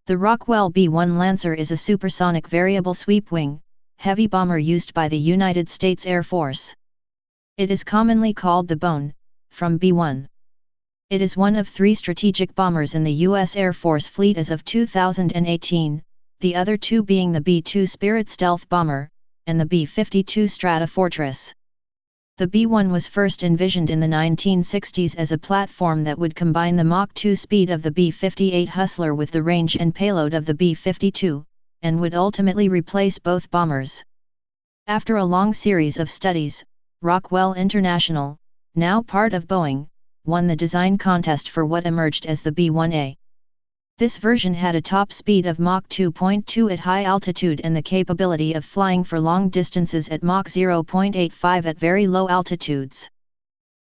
The Rockwell B-1 Lancer is a supersonic variable sweep-wing, heavy bomber used by the United States Air Force. It is commonly called the Bone, from B-1. It is one of 3 strategic bombers in the U.S. Air Force fleet as of 2018, the other 2 being the B-2 Spirit stealth bomber, and the B-52 Stratofortress. The B-1 was first envisioned in the 1960s as a platform that would combine the Mach 2 speed of the B-58 Hustler with the range and payload of the B-52, and would ultimately replace both bombers. After a long series of studies, Rockwell International, now part of Boeing, won the design contest for what emerged as the B-1A. This version had a top speed of Mach 2.2 at high altitude and the capability of flying for long distances at Mach 0.85 at very low altitudes.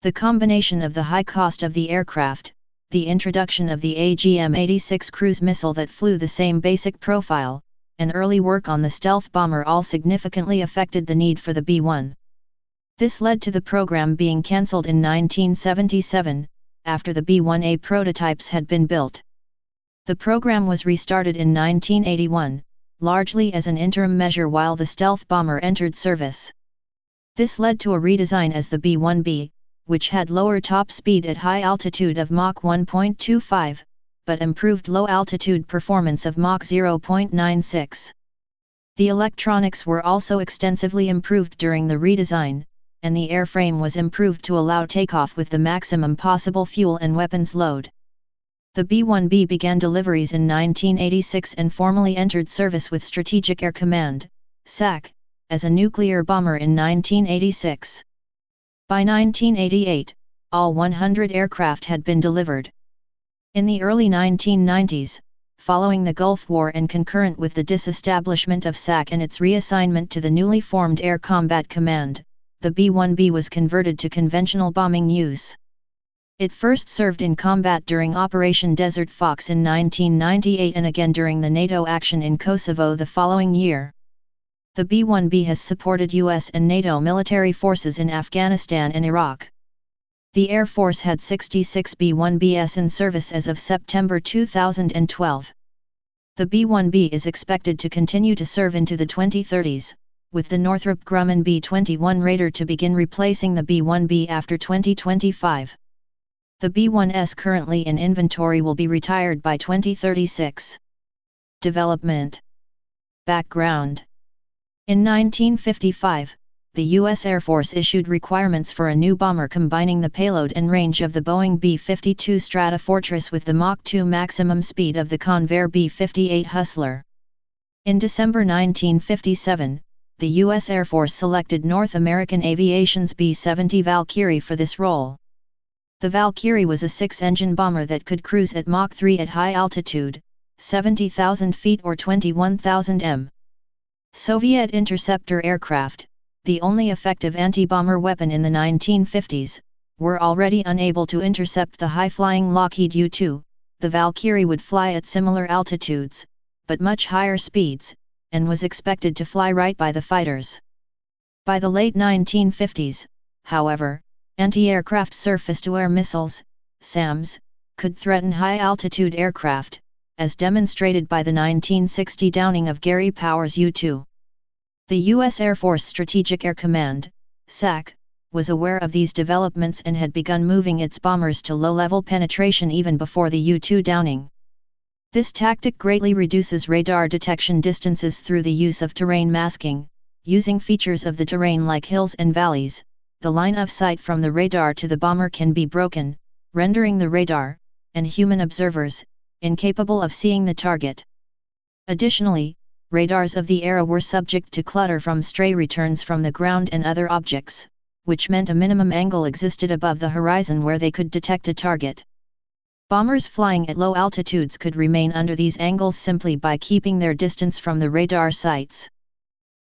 The combination of the high cost of the aircraft, the introduction of the AGM-86 cruise missile that flew the same basic profile, and early work on the stealth bomber all significantly affected the need for the B-1. This led to the program being cancelled in 1977, after the B-1A prototypes had been built. The program was restarted in 1981, largely as an interim measure while the stealth bomber entered service. This led to a redesign as the B-1B, which had lower top speed at high altitude of Mach 1.25, but improved low-altitude performance of Mach 0.96. The electronics were also extensively improved during the redesign, and the airframe was improved to allow takeoff with the maximum possible fuel and weapons load. The B-1B began deliveries in 1986 and formally entered service with Strategic Air Command, SAC, as a nuclear bomber in 1986. By 1988, all 100 aircraft had been delivered. In the early 1990s, following the Gulf War and concurrent with the disestablishment of SAC and its reassignment to the newly formed Air Combat Command, the B-1B was converted to conventional bombing use. It first served in combat during Operation Desert Fox in 1998 and again during the NATO action in Kosovo the following year. The B-1B has supported U.S. and NATO military forces in Afghanistan and Iraq. The Air Force had 66 B-1Bs in service as of September 2012. The B-1B is expected to continue to serve into the 2030s, with the Northrop Grumman B-21 Raider to begin replacing the B-1B after 2025. The B-1S currently in inventory will be retired by 2036. Development. Background. In 1955, the U.S. Air Force issued requirements for a new bomber combining the payload and range of the Boeing B-52 Stratofortress with the Mach 2 maximum speed of the Convair B-58 Hustler. In December 1957, the U.S. Air Force selected North American Aviation's B-70 Valkyrie for this role. The Valkyrie was a 6-engine bomber that could cruise at Mach 3 at high altitude, 70,000 feet or 21,000 m. Soviet interceptor aircraft, the only effective anti-bomber weapon in the 1950s, were already unable to intercept the high-flying Lockheed U-2. The Valkyrie would fly at similar altitudes, but much higher speeds, and was expected to fly right by the fighters. By the late 1950s, however, anti-aircraft surface-to-air missiles, SAMs, could threaten high-altitude aircraft, as demonstrated by the 1960 downing of Gary Powers' U-2. The U.S. Air Force Strategic Air Command, SAC, was aware of these developments and had begun moving its bombers to low-level penetration even before the U-2 downing. This tactic greatly reduces radar detection distances through the use of terrain masking, using features of the terrain like hills and valleys. The line of sight from the radar to the bomber can be broken, rendering the radar, and human observers, incapable of seeing the target. Additionally, radars of the era were subject to clutter from stray returns from the ground and other objects, which meant a minimum angle existed above the horizon where they could detect a target. Bombers flying at low altitudes could remain under these angles simply by keeping their distance from the radar sites.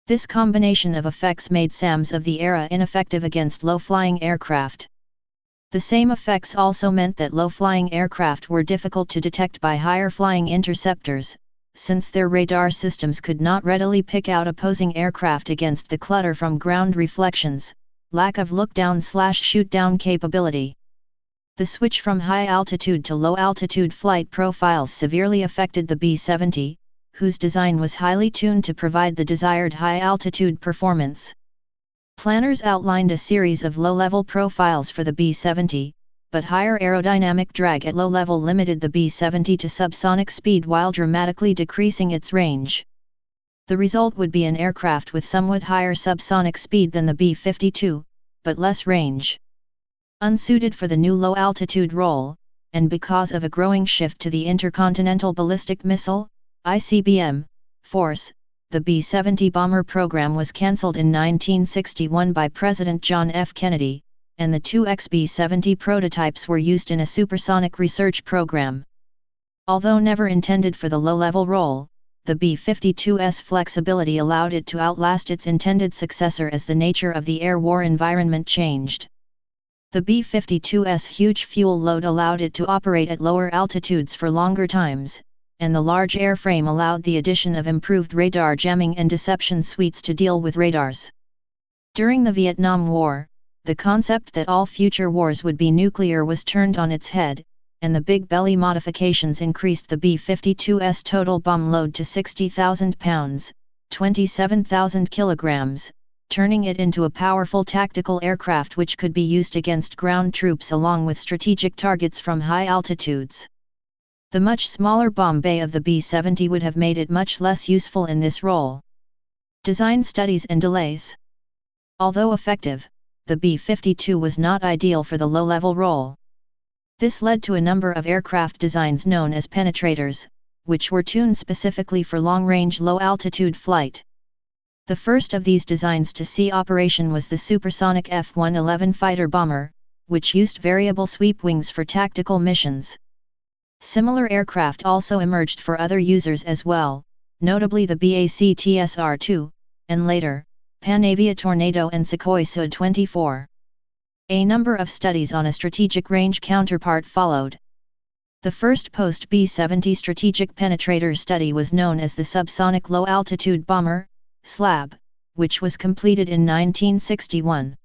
This combination of effects made SAMs of the era ineffective against low-flying aircraft. The same effects also meant that low-flying aircraft were difficult to detect by higher-flying interceptors, since their radar systems could not readily pick out opposing aircraft against the clutter from ground reflections, lack of look-down/shoot-down capability. The switch from high-altitude to low-altitude flight profiles severely affected the B-70, whose design was highly tuned to provide the desired high-altitude performance. Planners outlined a series of low-level profiles for the B-70, but higher aerodynamic drag at low level limited the B-70 to subsonic speed while dramatically decreasing its range. The result would be an aircraft with somewhat higher subsonic speed than the B-52, but less range. Unsuited for the new low-altitude role, and because of a growing shift to the Intercontinental Ballistic Missile, ICBM, force, the B-70 bomber program was cancelled in 1961 by President John F. Kennedy, and the two B-70 prototypes were used in a supersonic research program. Although never intended for the low-level role, the B-52's flexibility allowed it to outlast its intended successor as the nature of the air war environment changed. The B-52's huge fuel load allowed it to operate at lower altitudes for longer times, and the large airframe allowed the addition of improved radar jamming and deception suites to deal with radars. During the Vietnam War, the concept that all future wars would be nuclear was turned on its head, and the big belly modifications increased the B-52's total bomb load to 60,000 pounds, 27,000 kilograms, turning it into a powerful tactical aircraft which could be used against ground troops along with strategic targets from high altitudes. The much smaller bomb bay of the B-70 would have made it much less useful in this role. Design studies and delays. Although effective, the B-52 was not ideal for the low-level role. This led to a number of aircraft designs known as penetrators, which were tuned specifically for long-range low-altitude flight. The first of these designs to see operation was the supersonic F-111 fighter bomber, which used variable sweep wings for tactical missions. Similar aircraft also emerged for other users as well, notably the BAC-TSR-2, and later, Panavia Tornado and Sukhoi Su-24. A number of studies on a strategic range counterpart followed. The first post-B-70 strategic penetrator study was known as the Subsonic Low-Altitude Bomber, SLAB, which was completed in 1961.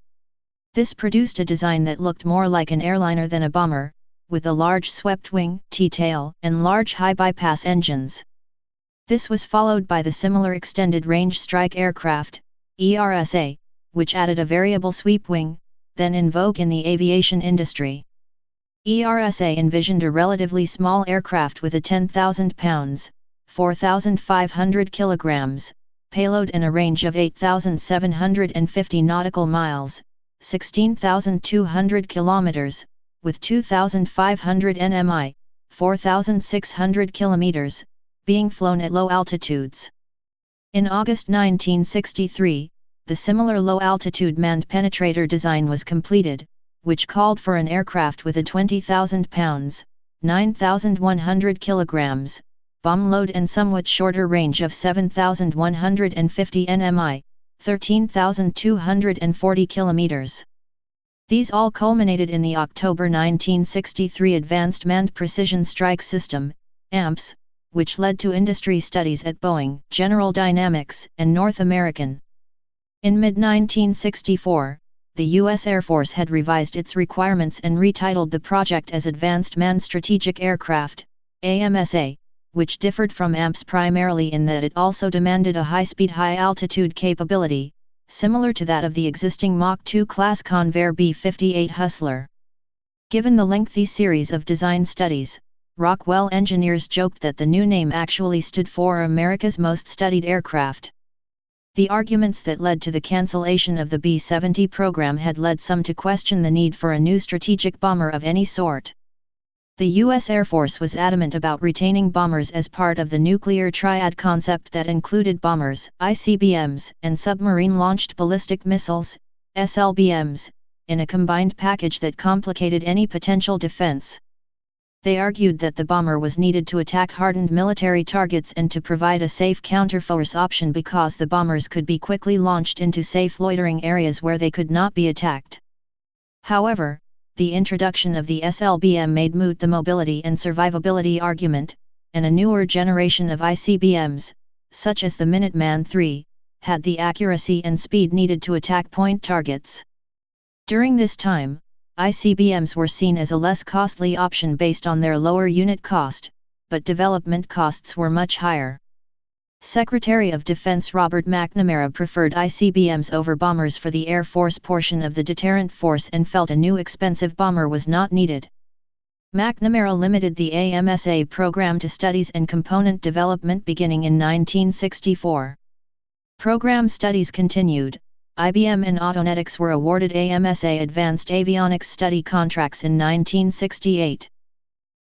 This produced a design that looked more like an airliner than a bomber, with a large swept wing, T-tail, and large high-bypass engines. This was followed by the similar extended range strike aircraft, ERSA, which added a variable sweep wing, then in vogue in the aviation industry. ERSA envisioned a relatively small aircraft with a 10,000 pounds, 4,500 kilograms, payload and a range of 8,750 nautical miles, 16,200 kilometers, with 2,500 nmi, 4,600 kilometers, being flown at low altitudes. In August 1963, the similar low-altitude manned penetrator design was completed, which called for an aircraft with a 20,000 pounds, 9,100 kilograms, bomb load and somewhat shorter range of 7,150 nmi, 13,240 kilometers. These all culminated in the October 1963 Advanced Manned Precision Strike System, AMPS, which led to industry studies at Boeing, General Dynamics, and North American. In mid-1964, the U.S. Air Force had revised its requirements and retitled the project as Advanced Manned Strategic Aircraft, AMSA, which differed from AMPS primarily in that it also demanded a high-speed high-altitude capability, similar to that of the existing Mach 2 class Convair B-58 Hustler. Given the lengthy series of design studies, Rockwell engineers joked that the new name actually stood for America's Most Studied Aircraft. The arguments that led to the cancellation of the B-70 program had led some to question the need for a new strategic bomber of any sort. The U.S. Air Force was adamant about retaining bombers as part of the nuclear triad concept that included bombers, ICBMs, and submarine-launched ballistic missiles, SLBMs, in a combined package that complicated any potential defense. They argued that the bomber was needed to attack hardened military targets and to provide a safe counterforce option because the bombers could be quickly launched into safe loitering areas where they could not be attacked. However, the introduction of the SLBM made moot the mobility and survivability argument, and a newer generation of ICBMs, such as the Minuteman III, had the accuracy and speed needed to attack point targets. During this time, ICBMs were seen as a less costly option based on their lower unit cost, but development costs were much higher. Secretary of Defense Robert McNamara preferred ICBMs over bombers for the Air Force portion of the deterrent force and felt a new expensive bomber was not needed. McNamara limited the AMSA program to studies and component development beginning in 1964. Program studies continued. IBM and Autonetics were awarded AMSA Advanced Avionics Study contracts in 1968.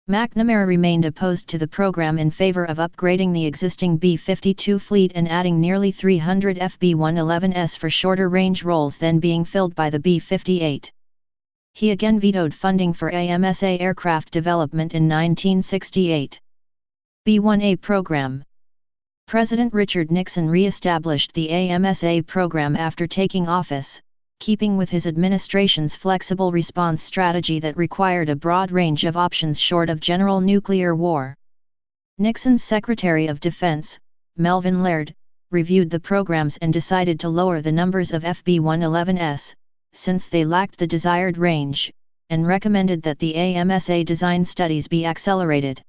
McNamara remained opposed to the program in favor of upgrading the existing B-52 fleet and adding nearly 300 FB-111s for shorter-range roles than being filled by the B-58. He again vetoed funding for AMSA aircraft development in 1968. B-1A program. President Richard Nixon re-established the AMSA program after taking office, keeping with his administration's flexible response strategy that required a broad range of options short of general nuclear war. Nixon's Secretary of Defense, Melvin Laird, reviewed the programs and decided to lower the numbers of FB-111s, since they lacked the desired range, and recommended that the AMSA design studies be accelerated.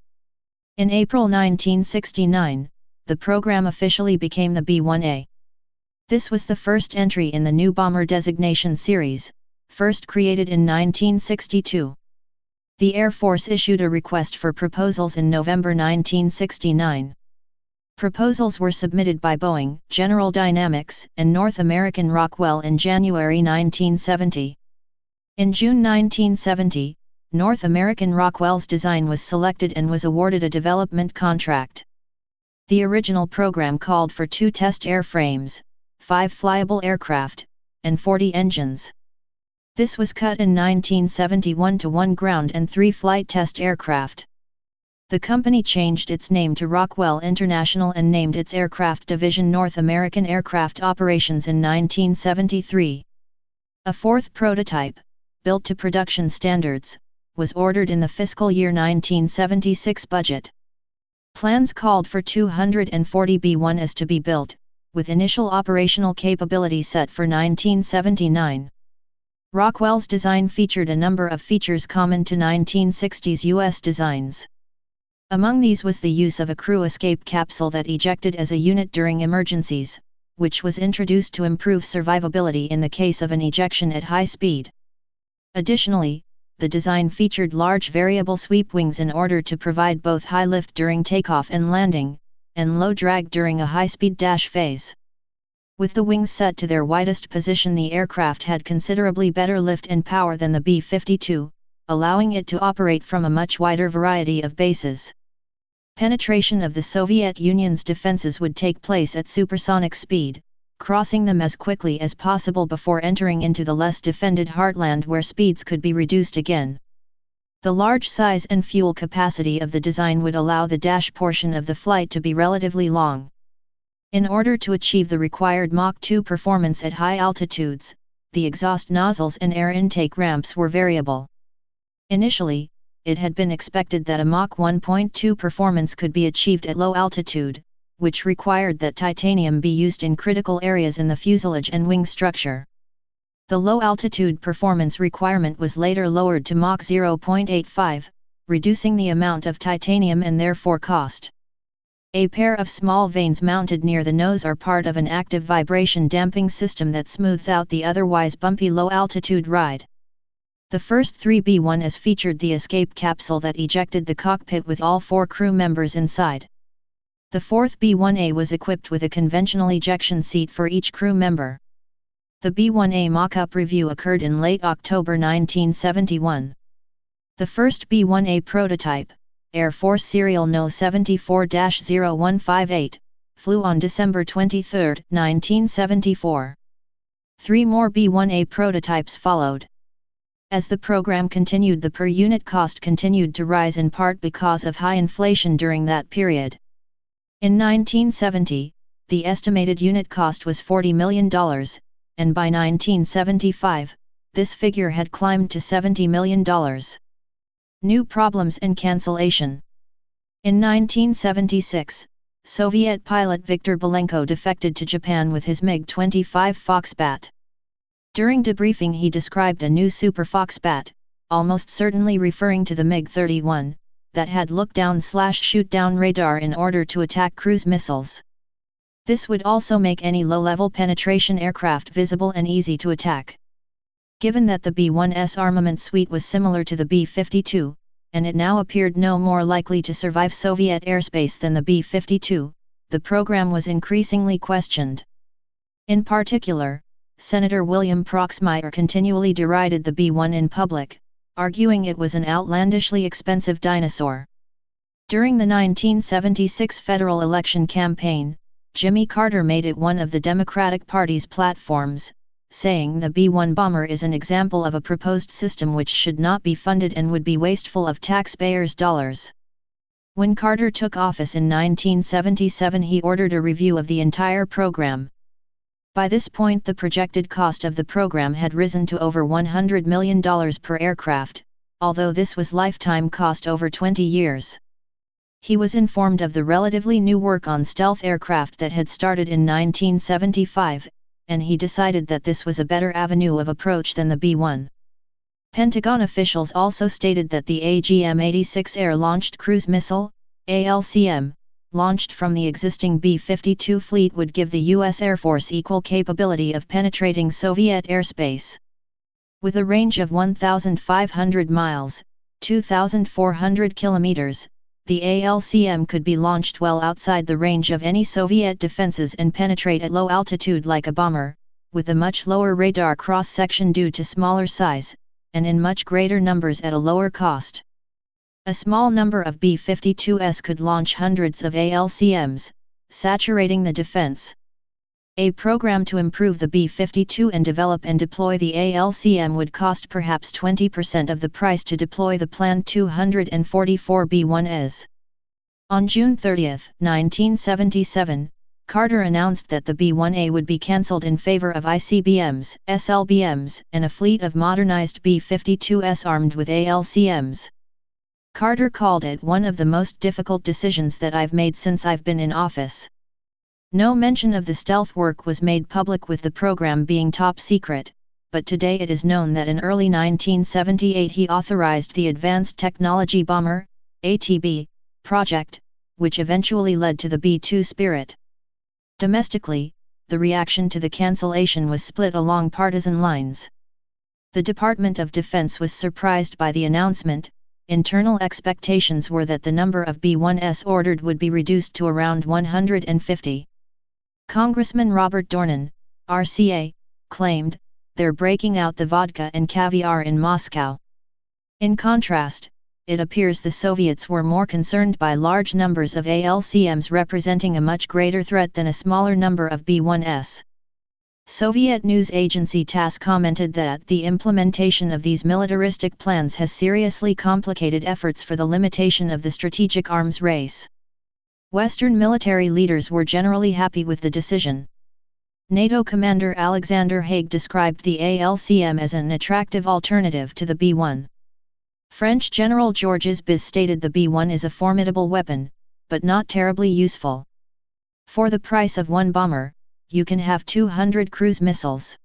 In April 1969, the program officially became the B-1A. This was the first entry in the new bomber designation series, first created in 1962. The Air Force issued a request for proposals in November 1969. Proposals were submitted by Boeing, General Dynamics, and North American Rockwell in January 1970. In June 1970, North American Rockwell's design was selected and was awarded a development contract. The original program called for 2 test airframes, 5 flyable aircraft, and 40 engines. This was cut in 1971 to 1 ground and 3 flight test aircraft. The company changed its name to Rockwell International and named its aircraft division North American Aircraft Operations in 1973. A 4th prototype, built to production standards, was ordered in the fiscal year 1976 budget. Plans called for 240 B-1s to be built, with initial operational capability set for 1979. Rockwell's design featured a number of features common to 1960s U.S. designs. Among these was the use of a crew escape capsule that ejected as a unit during emergencies, which was introduced to improve survivability in the case of an ejection at high speed. Additionally, the design featured large variable sweep wings in order to provide both high lift during takeoff and landing, and low drag during a high-speed dash phase. With the wings set to their widest position, the aircraft had considerably better lift and power than the B-52, allowing it to operate from a much wider variety of bases. Penetration of the Soviet Union's defenses would take place at supersonic speed, crossing them as quickly as possible before entering into the less defended heartland where speeds could be reduced again. The large size and fuel capacity of the design would allow the dash portion of the flight to be relatively long. In order to achieve the required Mach 2 performance at high altitudes, the exhaust nozzles and air intake ramps were variable. Initially, it had been expected that a Mach 1.2 performance could be achieved at low altitude, which required that titanium be used in critical areas in the fuselage and wing structure. The low-altitude performance requirement was later lowered to Mach 0.85, reducing the amount of titanium and therefore cost. A pair of small vanes mounted near the nose are part of an active vibration damping system that smooths out the otherwise bumpy low-altitude ride. The first 3 B-1s featured the escape capsule that ejected the cockpit with all 4 crew members inside. The 4th B-1A was equipped with a conventional ejection seat for each crew member. The B-1A mock-up review occurred in late October 1971. The first B-1A prototype, Air Force Serial No. 74-0158, flew on December 23, 1974. 3 more B-1A prototypes followed. As the program continued, the per-unit cost continued to rise in part because of high inflation during that period. In 1970, the estimated unit cost was $40 million, and by 1975, this figure had climbed to $70 million. New problems and cancellation. In 1976, Soviet pilot Viktor Belenko defected to Japan with his MiG-25 Foxbat. During debriefing he described a new Super Foxbat, almost certainly referring to the MiG-31, that had look-down/shoot-down radar in order to attack cruise missiles. This would also make any low-level penetration aircraft visible and easy to attack. Given that the B-1's armament suite was similar to the B-52, and it now appeared no more likely to survive Soviet airspace than the B-52, the program was increasingly questioned. In particular, Senator William Proxmire continually derided the B-1 in public, arguing it was an outlandishly expensive dinosaur. During the 1976 federal election campaign, Jimmy Carter made it one of the Democratic Party's platforms, saying the B-1 bomber is an example of a proposed system which should not be funded and would be wasteful of taxpayers' dollars. When Carter took office in 1977 he ordered a review of the entire program. By this point the projected cost of the program had risen to over $100 million per aircraft, although this was lifetime cost over 20 years. He was informed of the relatively new work on stealth aircraft that had started in 1975, and he decided that this was a better avenue of approach than the B-1. Pentagon officials also stated that the AGM-86 air-launched cruise missile, ALCM, launched from the existing B-52 fleet would give the U.S. Air Force equal capability of penetrating Soviet airspace. With a range of 1,500 miles, 2,400 kilometers, the ALCM could be launched well outside the range of any Soviet defenses and penetrate at low altitude like a bomber, with a much lower radar cross-section due to smaller size, and in much greater numbers at a lower cost. A small number of B-52s could launch hundreds of ALCMs, saturating the defense. A program to improve the B-52 and develop and deploy the ALCM would cost perhaps 20% of the price to deploy the planned 244 B-1s. On June 30, 1977, Carter announced that the B-1A would be cancelled in favor of ICBMs, SLBMs, and a fleet of modernized B-52s armed with ALCMs. Carter called it one of the most difficult decisions that I've made since I've been in office. No mention of the stealth work was made public with the program being top secret, but today it is known that in early 1978 he authorized the Advanced Technology Bomber, ATB, project, which eventually led to the B-2 Spirit. Domestically, the reaction to the cancellation was split along partisan lines. The Department of Defense was surprised by the announcement. Internal expectations were that the number of B-1s ordered would be reduced to around 150. Congressman Robert Dornan, RCA, claimed, "They're breaking out the vodka and caviar in Moscow." In contrast, it appears the Soviets were more concerned by large numbers of ALCMs representing a much greater threat than a smaller number of B-1s. Soviet news agency TASS commented that the implementation of these militaristic plans has seriously complicated efforts for the limitation of the strategic arms race. Western military leaders were generally happy with the decision. NATO commander Alexander Haig described the ALCM as an attractive alternative to the B-1. French General Georges Biz stated the B-1 is a formidable weapon, but not terribly useful. For the price of one bomber, you can have 200 cruise missiles.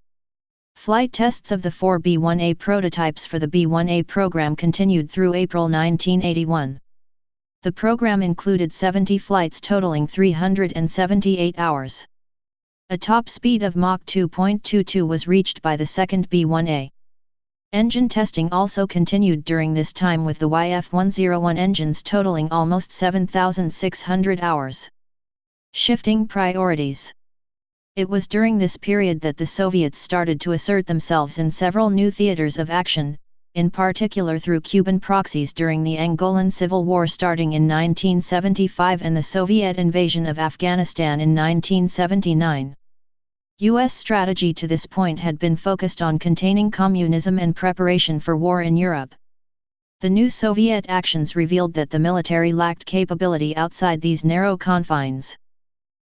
Flight tests of the 4 B-1A prototypes for the B-1A program continued through April 1981. The program included 70 flights totaling 378 hours. A top speed of Mach 2.22 was reached by the second B-1A. Engine testing also continued during this time with the YF-101 engines totaling almost 7,600 hours. Shifting priorities. It was during this period that the Soviets started to assert themselves in several new theaters of action, in particular through Cuban proxies during the Angolan Civil War starting in 1975 and the Soviet invasion of Afghanistan in 1979. U.S. strategy to this point had been focused on containing communism and preparation for war in Europe. The new Soviet actions revealed that the military lacked capability outside these narrow confines.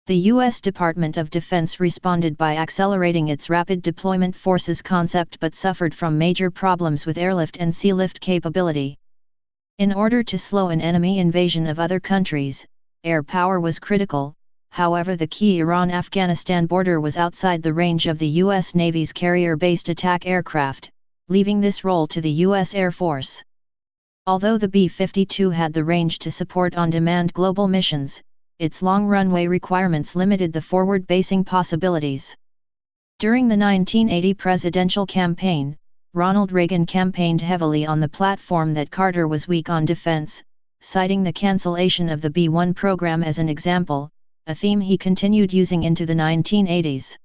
The U.S. Department of Defense responded by accelerating its rapid deployment forces concept but suffered from major problems with airlift and sealift capability. In order to slow an enemy invasion of other countries, air power was critical, however the key Iran-Afghanistan border was outside the range of the U.S. Navy's carrier-based attack aircraft, leaving this role to the U.S. Air Force. Although the B-52 had the range to support on-demand global missions, its long runway requirements limited the forward-basing possibilities. During the 1980 presidential campaign, Ronald Reagan campaigned heavily on the platform that Carter was weak on defense, citing the cancellation of the B-1 program as an example, a theme he continued using into the 1980s.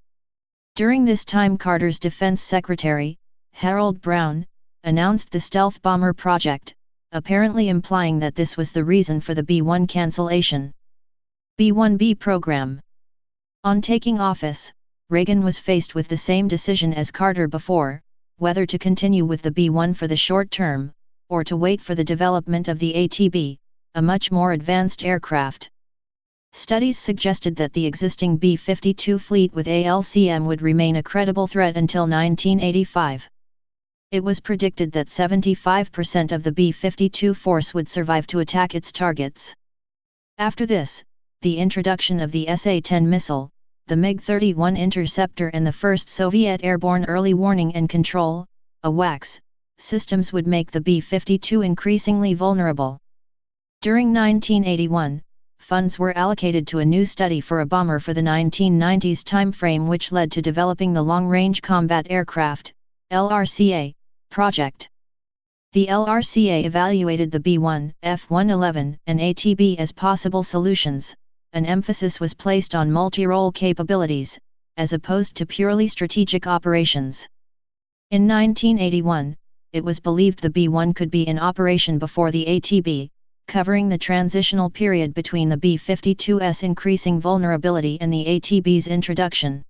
During this time Carter's defense secretary, Harold Brown, announced the stealth bomber project, apparently implying that this was the reason for the B-1 cancellation. B-1B program. On taking office, Reagan was faced with the same decision as Carter before, whether to continue with the B-1 for the short term, or to wait for the development of the ATB, a much more advanced aircraft. Studies suggested that the existing B-52 fleet with ALCM would remain a credible threat until 1985. It was predicted that 75% of the B-52 force would survive to attack its targets. After this, the introduction of the SA-10 missile, the MiG-31 interceptor and the first Soviet Airborne Early Warning and Control, AWACS, systems would make the B-52 increasingly vulnerable. During 1981, funds were allocated to a new study for a bomber for the 1990s timeframe, which led to developing the Long Range Combat Aircraft, LRCA, project. The LRCA evaluated the B-1, F-111, and ATB as possible solutions. An emphasis was placed on multi-role capabilities, as opposed to purely strategic operations. In 1981, it was believed the B-1 could be in operation before the ATB, covering the transitional period between the B-52's increasing vulnerability and the ATB's introduction.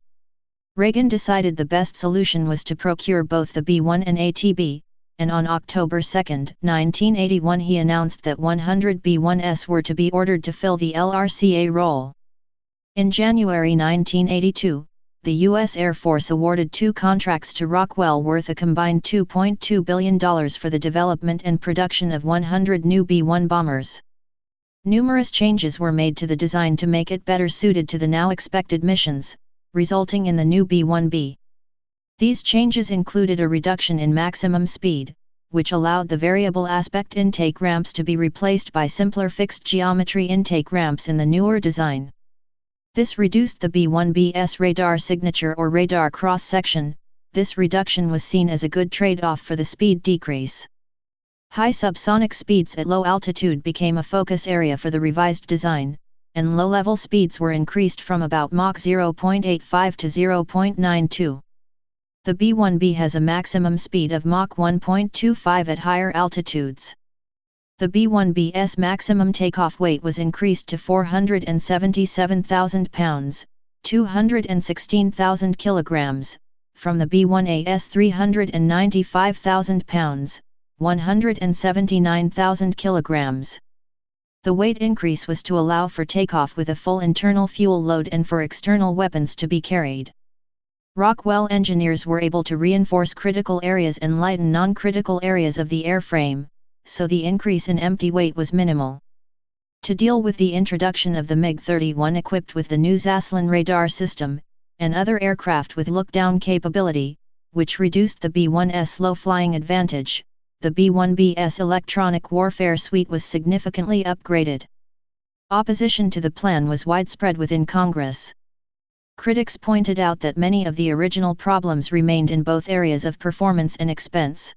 Reagan decided the best solution was to procure both the B-1 and ATB, and on October 2, 1981 he announced that 100 B-1s were to be ordered to fill the LRCA role. In January 1982, the U.S. Air Force awarded 2 contracts to Rockwell worth a combined $2.2 billion for the development and production of 100 new B-1 bombers. Numerous changes were made to the design to make it better suited to the now expected missions, resulting in the new B-1B. These changes included a reduction in maximum speed, which allowed the variable aspect intake ramps to be replaced by simpler fixed geometry intake ramps in the newer design. This reduced the B-1B's radar signature or radar cross-section. This reduction was seen as a good trade-off for the speed decrease. High subsonic speeds at low altitude became a focus area for the revised design, and low-level speeds were increased from about Mach 0.85 to 0.92. The B-1B has a maximum speed of Mach 1.25 at higher altitudes. The B-1B's maximum takeoff weight was increased to 477,000 pounds, 216,000 kilograms, from the B-1A's 395,000 pounds, 179,000 kilograms. The weight increase was to allow for takeoff with a full internal fuel load and for external weapons to be carried. Rockwell engineers were able to reinforce critical areas and lighten non-critical areas of the airframe, so the increase in empty weight was minimal. To deal with the introduction of the MiG-31 equipped with the new Zaslon radar system, and other aircraft with look-down capability, which reduced the B-1's low-flying advantage, the B-1B's electronic warfare suite was significantly upgraded. Opposition to the plan was widespread within Congress. Critics pointed out that many of the original problems remained in both areas of performance and expense.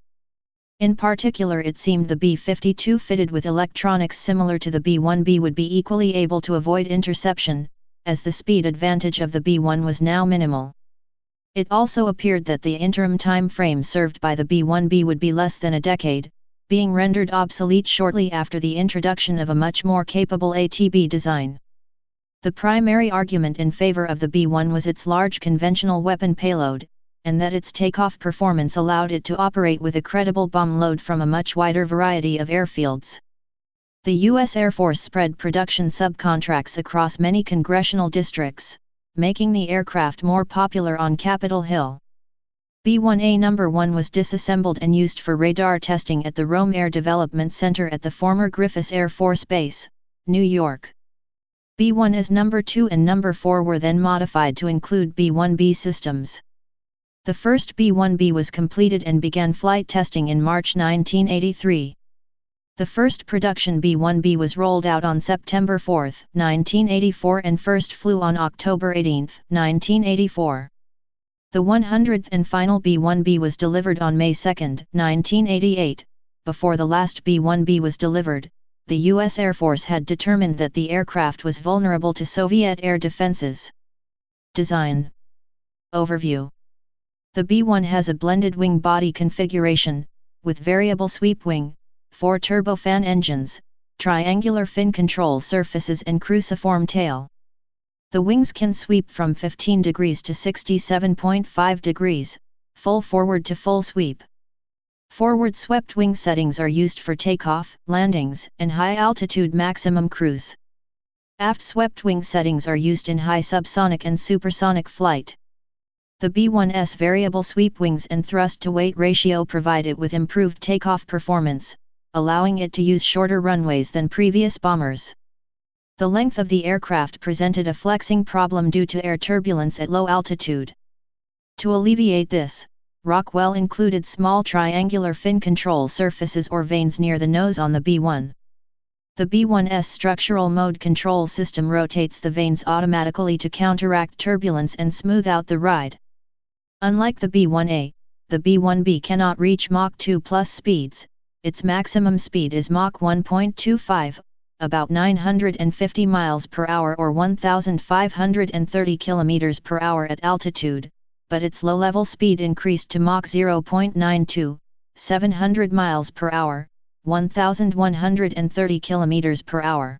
In particular, it seemed the B-52 fitted with electronics similar to the B-1B would be equally able to avoid interception, as the speed advantage of the B-1 was now minimal. It also appeared that the interim time frame served by the B-1B would be less than a decade, being rendered obsolete shortly after the introduction of a much more capable ATB design. The primary argument in favor of the B-1 was its large conventional weapon payload, and that its takeoff performance allowed it to operate with a credible bomb load from a much wider variety of airfields. The U.S. Air Force spread production subcontracts across many congressional districts, making the aircraft more popular on Capitol Hill. B-1A No. 1 was disassembled and used for radar testing at the Rome Air Development Center at the former Griffith Air Force Base, New York. B1 as number 2 and number 4 were then modified to include B1B systems. The first B1B was completed and began flight testing in March 1983. The first production B1B was rolled out on September 4, 1984 and first flew on October 18, 1984. The 100th and final B1B was delivered on May 2, 1988. Before the last B1B was delivered, the U.S. Air Force had determined that the aircraft was vulnerable to Soviet air defenses. Design Overview. The B1 has a blended wing body configuration, with variable sweep wing, 4 turbofan engines, triangular fin control surfaces and cruciform tail. The wings can sweep from 15 degrees to 67.5 degrees, full forward to full sweep. Forward swept wing settings are used for takeoff, landings, and high-altitude maximum cruise. Aft swept wing settings are used in high subsonic and supersonic flight. The B1's variable sweep wings and thrust-to-weight ratio provide it with improved takeoff performance, allowing it to use shorter runways than previous bombers. The length of the aircraft presented a flexing problem due to air turbulence at low altitude. To alleviate this, Rockwell included small triangular fin control surfaces or vanes near the nose on the B1. The B1's structural mode control system rotates the vanes automatically to counteract turbulence and smooth out the ride. Unlike the B1A, the B1B cannot reach Mach 2 plus speeds. Its maximum speed is Mach 1.25, about 950 miles per hour or 1,530 km per hour at altitude, but its low-level speed increased to Mach 0.92, 700 miles per hour, 1,130 km per hour.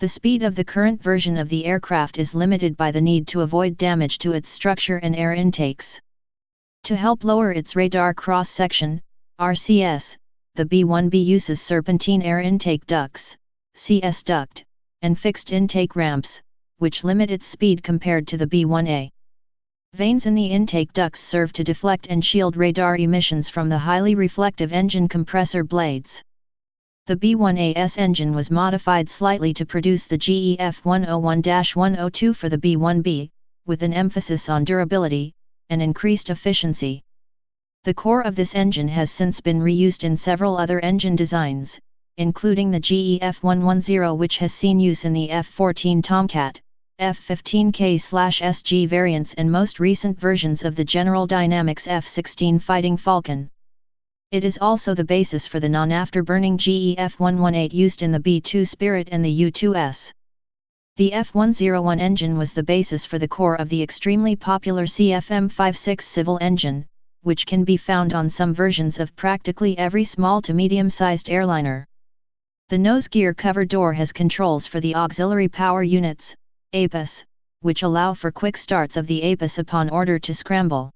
The speed of the current version of the aircraft is limited by the need to avoid damage to its structure and air intakes. To help lower its radar cross-section, RCS, the B1B uses serpentine air intake ducts, CS duct, and fixed intake ramps, which limit its speed compared to the B1A. Vanes in the intake ducts serve to deflect and shield radar emissions from the highly reflective engine compressor blades. The B1A's engine was modified slightly to produce the GEF 101-102 for the B1B, with an emphasis on durability and increased efficiency. The core of this engine has since been reused in several other engine designs, including the GEF 110, which has seen use in the F-14 Tomcat, F-15K/SG variants and most recent versions of the General Dynamics F-16 Fighting Falcon. It is also the basis for the non-afterburning GEF 118 used in the B-2 Spirit and the U-2S. The F-101 engine was the basis for the core of the extremely popular CFM56 civil engine, which can be found on some versions of practically every small to medium-sized airliner. The nose gear cover door has controls for the auxiliary power units, APUS, which allow for quick starts of the APUS upon order to scramble.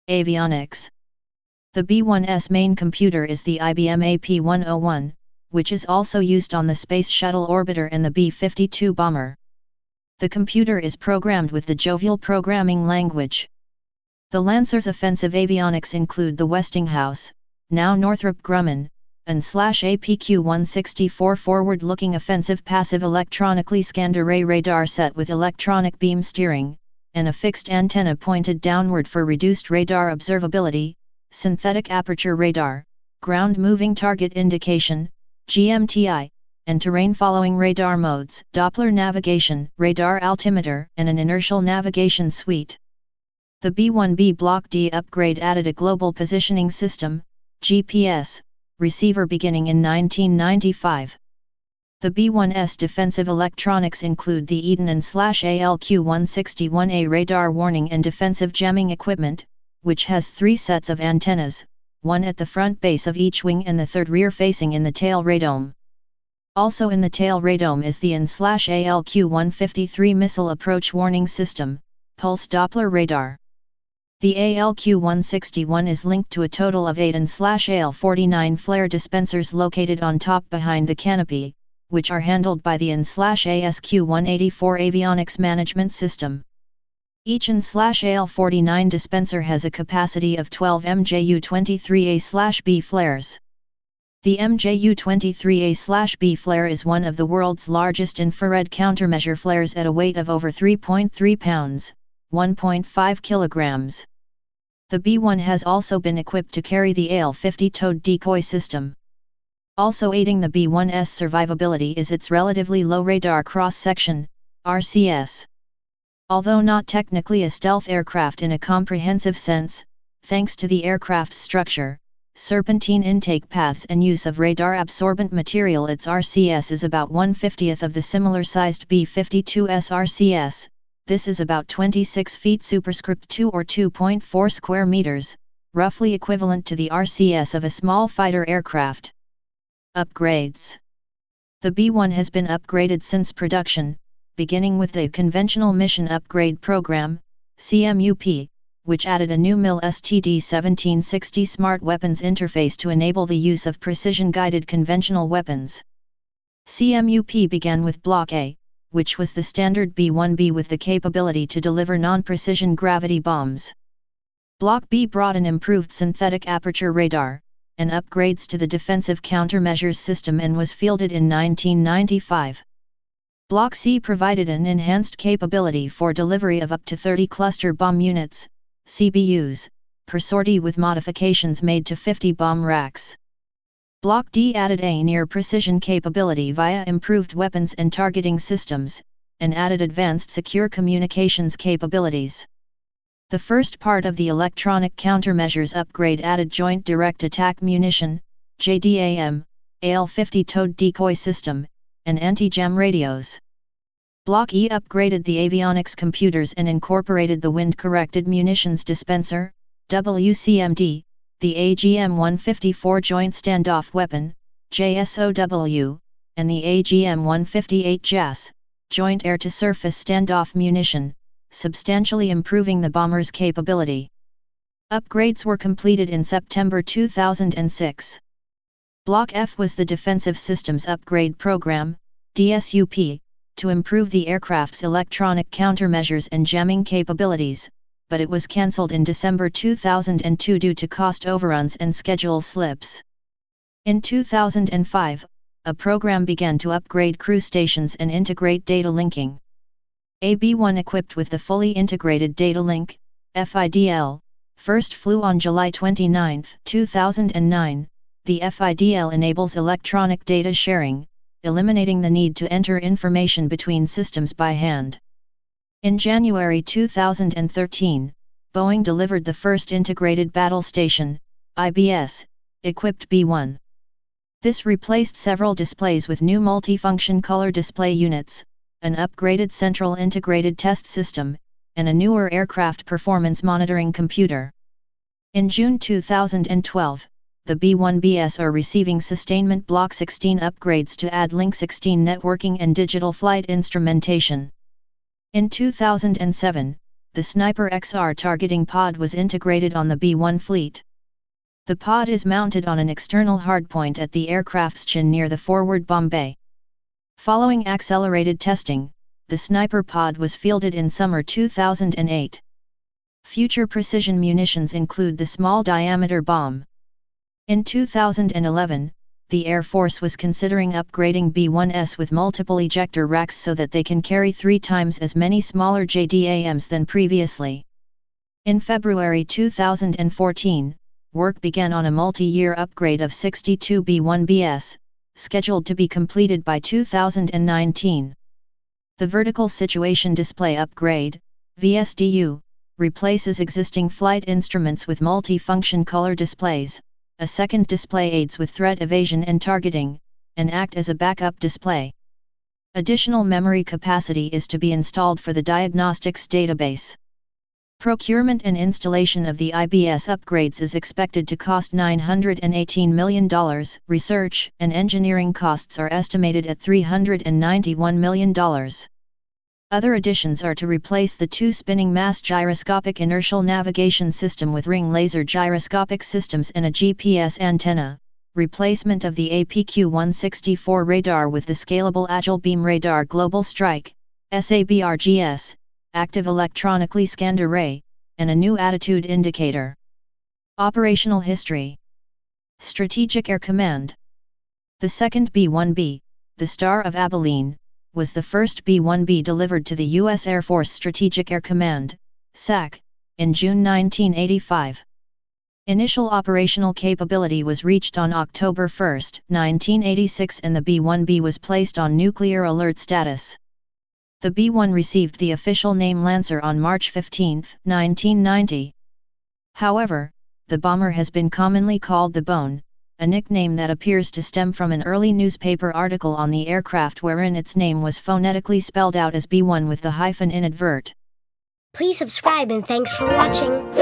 Avionics. The B-1's main computer is the IBM AP-101, which is also used on the Space Shuttle Orbiter and the B-52 bomber. The computer is programmed with the Jovial programming language. The Lancer's offensive avionics include the Westinghouse, now Northrop Grumman, and /APQ-164 forward-looking offensive passive electronically scanned array radar set with electronic beam steering, and a fixed antenna pointed downward for reduced radar observability, synthetic aperture radar, ground moving target indication, GMTI, and terrain-following radar modes, Doppler navigation, radar altimeter, and an inertial navigation suite. The B-1B Block D upgrade added a global positioning system, GPS, receiver beginning in 1995. The B-1's defensive electronics include the Eden and /ALQ-161A radar warning and defensive jamming equipment, which has 3 sets of antennas, one at the front base of each wing and the third rear-facing in the tail radome. Also in the tail radome is the AN/ALQ-153 missile approach warning system, pulse Doppler radar. The ALQ-161 is linked to a total of 8 AN/AL-49 flare dispensers located on top behind the canopy, which are handled by the AN/ASQ-184 avionics management system. Each AN/AL-49 dispenser has a capacity of 12 MJU-23A/B flares. The MJU-23A/B flare is one of the world's largest infrared countermeasure flares at a weight of over 3.3 pounds, 1.5 kilograms. The B1 has also been equipped to carry the AL-50 towed decoy system. Also aiding the B1's survivability is its relatively low radar cross-section, RCS. Although not technically a stealth aircraft in a comprehensive sense, thanks to the aircraft's structure, serpentine intake paths and use of radar-absorbent material, its RCS is about 1/50th of the similar-sized B-52's RCS. This is about 26 feet superscript 2 or 2.4 square meters, roughly equivalent to the RCS of a small fighter aircraft. Upgrades. The B-1 has been upgraded since production, beginning with the Conventional Mission Upgrade Program, CMUP, which added a new MIL STD-1760 Smart Weapons interface to enable the use of precision-guided conventional weapons. CMUP began with Block A, which was the standard B-1B with the capability to deliver non-precision gravity bombs. Block B brought an improved synthetic aperture radar, and upgrades to the defensive countermeasures system and was fielded in 1995. Block C provided an enhanced capability for delivery of up to 30 cluster bomb units, CBUs, per sortie with modifications made to 50 bomb racks. Block D added a near-precision capability via improved weapons and targeting systems, and added advanced secure communications capabilities. The first part of the electronic countermeasures upgrade added Joint Direct Attack Munition, JDAM, AL-50 towed decoy system, and anti-jam radios. Block E upgraded the avionics computers and incorporated the Wind-Corrected Munitions Dispenser, WCMD, the AGM-154 Joint Standoff Weapon, JSOW, and the AGM-158 JAS, Joint Air-to-Surface Standoff Munition, substantially improving the bomber's capability. Upgrades were completed in September 2006. Block F was the Defensive Systems Upgrade Program, DSUP, to improve the aircraft's electronic countermeasures and jamming capabilities, but it was cancelled in December 2002 due to cost overruns and schedule slips. In 2005, a program began to upgrade crew stations and integrate data linking. A B-1 equipped with the fully integrated data link, FIDL, first flew on July 29, 2009. The FIDL enables electronic data sharing, eliminating the need to enter information between systems by hand. In January 2013, Boeing delivered the first Integrated Battle Station, IBS, equipped B-1. This replaced several displays with new multifunction color display units, an upgraded central integrated test system, and a newer aircraft performance monitoring computer. In June 2012, the B-1Bs are receiving Sustainment Block 16 upgrades to add Link 16 networking and digital flight instrumentation. In 2007, the Sniper XR targeting pod was integrated on the B-1 fleet. The pod is mounted on an external hardpoint at the aircraft's chin near the forward bomb bay. Following accelerated testing, the Sniper pod was fielded in summer 2008. Future precision munitions include the small diameter bomb. In 2011, the Air Force was considering upgrading B-1s with multiple ejector racks so that they can carry 3 times as many smaller JDAMs than previously. In February 2014, work began on a multi-year upgrade of 62 B-1Bs, scheduled to be completed by 2019. The Vertical Situation Display Upgrade, VSDU, replaces existing flight instruments with multi-function color displays. A second display aids with threat evasion and targeting, and act as a backup display. Additional memory capacity is to be installed for the diagnostics database. Procurement and installation of the IBS upgrades is expected to cost $918 million. Research and engineering costs are estimated at $391 million. Other additions are to replace the 2-spinning mass gyroscopic inertial navigation system with ring laser gyroscopic systems and a GPS antenna, replacement of the APQ-164 radar with the Scalable Agile Beam Radar Global Strike, SABRGS, active electronically scanned array, and a new attitude indicator. Operational history. Strategic Air Command. The second B-1B, the Star of Abilene, was the first B-1B delivered to the U.S. Air Force Strategic Air Command, SAC, in June 1985. Initial operational capability was reached on October 1, 1986, and the B-1B was placed on nuclear alert status. The B-1 received the official name Lancer on March 15, 1990. However, the bomber has been commonly called the Bone, a nickname that appears to stem from an early newspaper article on the aircraft wherein its name was phonetically spelled out as B-1 with the hyphen in advert. Please subscribe and thanks for watching.